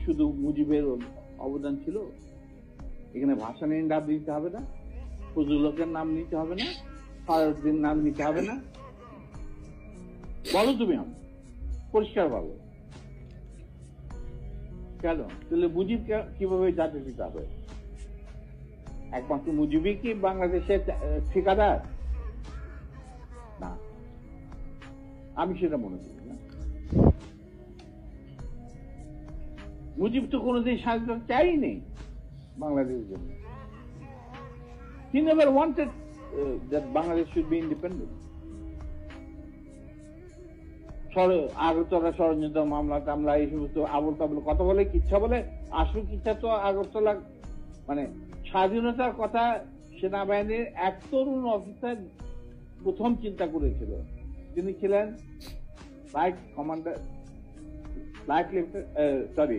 শুধু মুজিবের অবদান ছিল? এখানে ভাসানীর নাম নিতে হবে না, ফজলুল হকের নাম নিতে হবে না, ফারুদ্দিন নাম নিতে হবে না? বলো তুমি, আমি পরিষ্কার বলো কেন? তাহলে মুজিব কিভাবে জাতির পিতা হবে? একমাত্র মুজিবই কি বাংলাদেশের ঠিকাদার? না, আমি সেটা মনে করি না। মুজিব তো কোনোদিন স্বাধীনতা চাইনি বাংলাদেশের জন্য। He never wanted that Bangladesh should be independent. Agartala ষড়যন্ত্র মামলা টামলা এই সমস্ত আবল তাবল কথা বলে, কিচ্ছা বলে। আসল কিচ্ছা তো আগরতলা, মানে স্বাধীনতার কথা সেনাবাহিনীর এক তরুণ অফিসার প্রথম চিন্তা করেছিল। তিনি ছিলেন flight commander, flight lieutenant, sorry